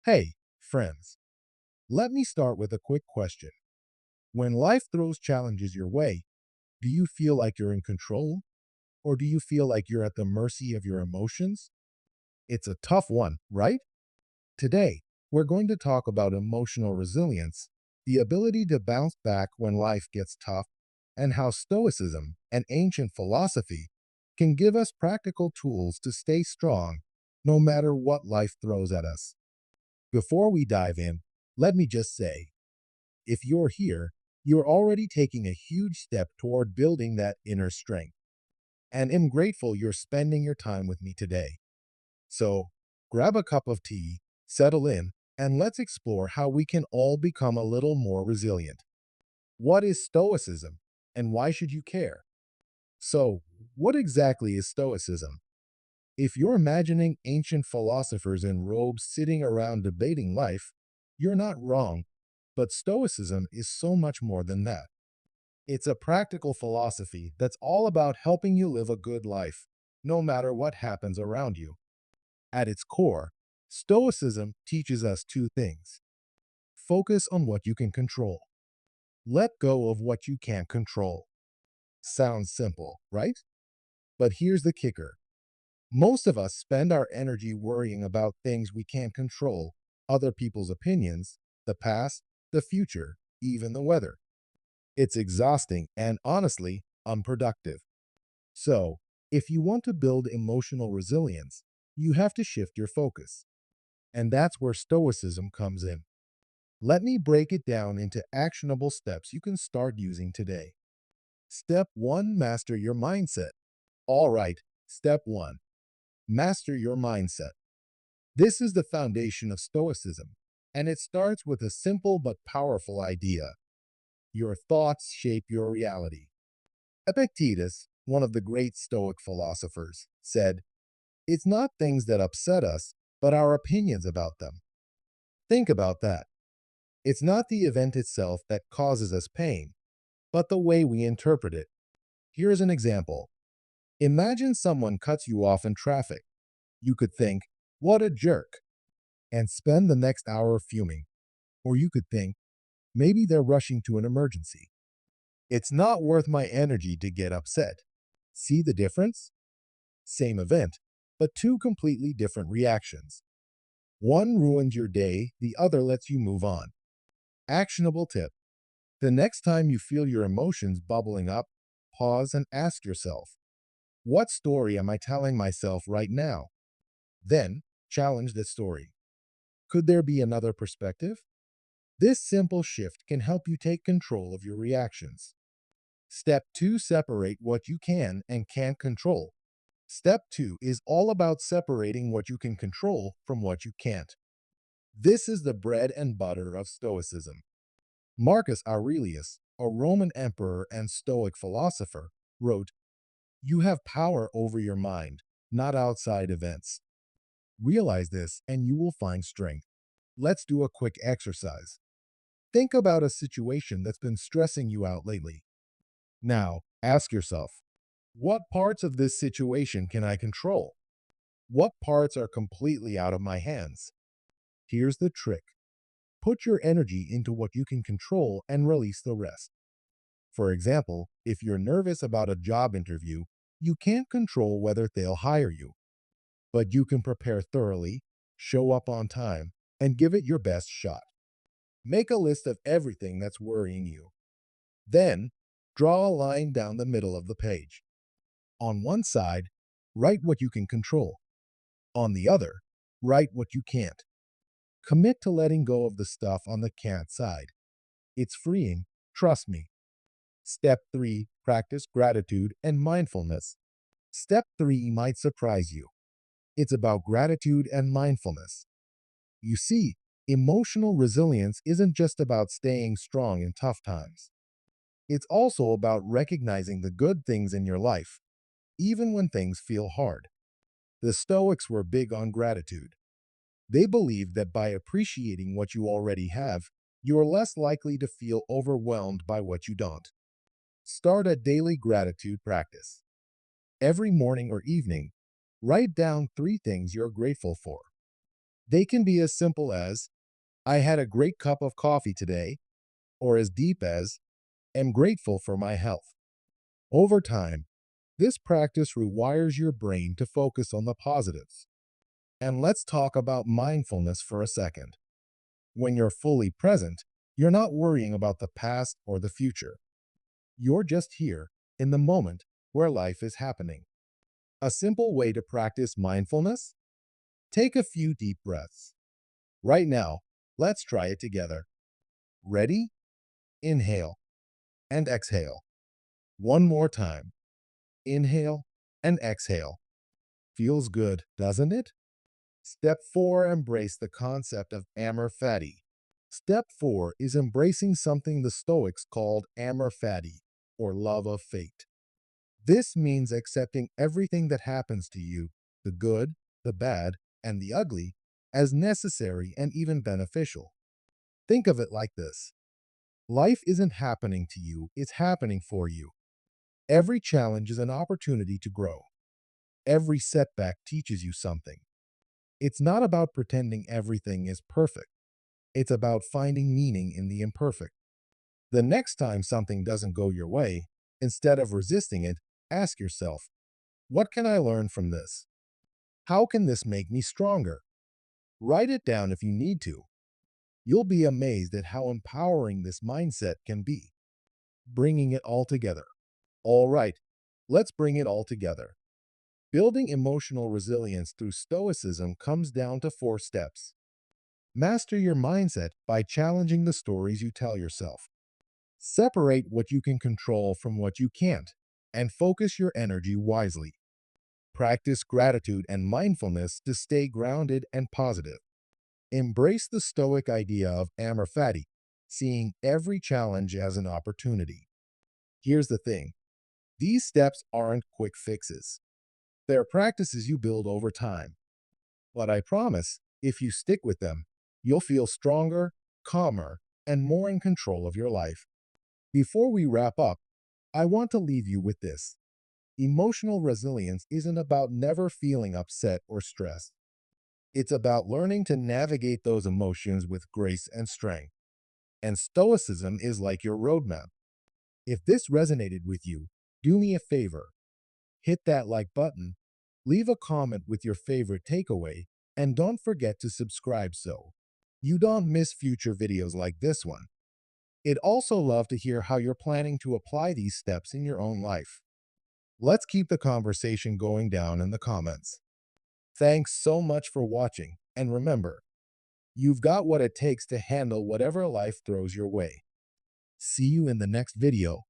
Hey, friends, let me start with a quick question. When life throws challenges your way, do you feel like you're in control or do you feel like you're at the mercy of your emotions? It's a tough one, right? Today, we're going to talk about emotional resilience, the ability to bounce back when life gets tough, and how Stoicism, an ancient philosophy, can give us practical tools to stay strong no matter what life throws at us. Before we dive in, let me just say, if you're here, you're already taking a huge step toward building that inner strength. And I'm grateful you're spending your time with me today. So, grab a cup of tea, settle in, and let's explore how we can all become a little more resilient. What is Stoicism, and why should you care? So, what exactly is Stoicism? If you're imagining ancient philosophers in robes sitting around debating life, you're not wrong, but Stoicism is so much more than that. It's a practical philosophy that's all about helping you live a good life, no matter what happens around you. At its core, Stoicism teaches us two things. Focus on what you can control. Let go of what you can't control. Sounds simple, right? But here's the kicker. Most of us spend our energy worrying about things we can't control, other people's opinions, the past, the future, even the weather. It's exhausting and honestly unproductive. So, if you want to build emotional resilience, you have to shift your focus. And that's where Stoicism comes in. Let me break it down into actionable steps you can start using today. Step 1, master your mindset. All right, step 1, master your mindset. This is the foundation of Stoicism, and it starts with a simple but powerful idea. Your thoughts shape your reality. Epictetus, one of the great Stoic philosophers, said, "It's not things that upset us, but our opinions about them." Think about that. It's not the event itself that causes us pain, but the way we interpret it. Here's an example. Imagine someone cuts you off in traffic. You could think, "What a jerk," and spend the next hour fuming. Or you could think, "Maybe they're rushing to an emergency. It's not worth my energy to get upset." See the difference? Same event, but two completely different reactions. One ruins your day, the other lets you move on. Actionable tip. The next time you feel your emotions bubbling up, pause and ask yourself, what story am I telling myself right now? Then, challenge the story. Could there be another perspective? This simple shift can help you take control of your reactions. Step 2, separate what you can and can't control. Step 2 is all about separating what you can control from what you can't. This is the bread and butter of Stoicism. Marcus Aurelius, a Roman emperor and Stoic philosopher, wrote, "You have power over your mind, not outside events." Realize this and you will find strength. Let's do a quick exercise. Think about a situation that's been stressing you out lately. Now, ask yourself, what parts of this situation can I control? What parts are completely out of my hands? Here's the trick. Put your energy into what you can control and release the rest. For example, if you're nervous about a job interview, you can't control whether they'll hire you, but you can prepare thoroughly, show up on time, and give it your best shot. Make a list of everything that's worrying you. Then, draw a line down the middle of the page. On one side, write what you can control. On the other, write what you can't. Commit to letting go of the stuff on the can't side. It's freeing, trust me. Step 3, practice gratitude and mindfulness. Step 3 might surprise you. It's about gratitude and mindfulness. You see, emotional resilience isn't just about staying strong in tough times. It's also about recognizing the good things in your life, even when things feel hard. The Stoics were big on gratitude. They believed that by appreciating what you already have, you're less likely to feel overwhelmed by what you don't. Start a daily gratitude practice. Every morning or evening, write down 3 things you're grateful for. They can be as simple as, I had a great cup of coffee today, or as deep as, am grateful for my health. Over time, this practice rewires your brain to focus on the positives. And let's talk about mindfulness for a second. When you're fully present, you're not worrying about the past or the future. You're just here, in the moment, where life is happening. A simple way to practice mindfulness? Take a few deep breaths. Right now, let's try it together. Ready? Inhale and exhale. One more time. Inhale and exhale. Feels good, doesn't it? Step 4. Embrace the concept of Amor Fati. Step 4 is embracing something the Stoics called Amor Fati, or love of fate. This means accepting everything that happens to you, the good, the bad, and the ugly, as necessary and even beneficial. Think of it like this. Life isn't happening to you, it's happening for you. Every challenge is an opportunity to grow. Every setback teaches you something. It's not about pretending everything is perfect. It's about finding meaning in the imperfect. The next time something doesn't go your way, instead of resisting it, ask yourself, what can I learn from this? How can this make me stronger? Write it down if you need to. You'll be amazed at how empowering this mindset can be. Bringing it all together. All right, let's bring it all together. Building emotional resilience through Stoicism comes down to 4 steps. Master your mindset by challenging the stories you tell yourself. Separate what you can control from what you can't, and focus your energy wisely. Practice gratitude and mindfulness to stay grounded and positive. Embrace the Stoic idea of Amor Fati, seeing every challenge as an opportunity. Here's the thing. These steps aren't quick fixes. They're practices you build over time. But I promise, if you stick with them, you'll feel stronger, calmer, and more in control of your life. Before we wrap up, I want to leave you with this. Emotional resilience isn't about never feeling upset or stressed. It's about learning to navigate those emotions with grace and strength. And Stoicism is like your roadmap. If this resonated with you, do me a favor. Hit that like button, leave a comment with your favorite takeaway, and don't forget to subscribe so you don't miss future videos like this one. I'd also love to hear how you're planning to apply these steps in your own life. Let's keep the conversation going down in the comments. Thanks so much for watching, and remember, you've got what it takes to handle whatever life throws your way. See you in the next video.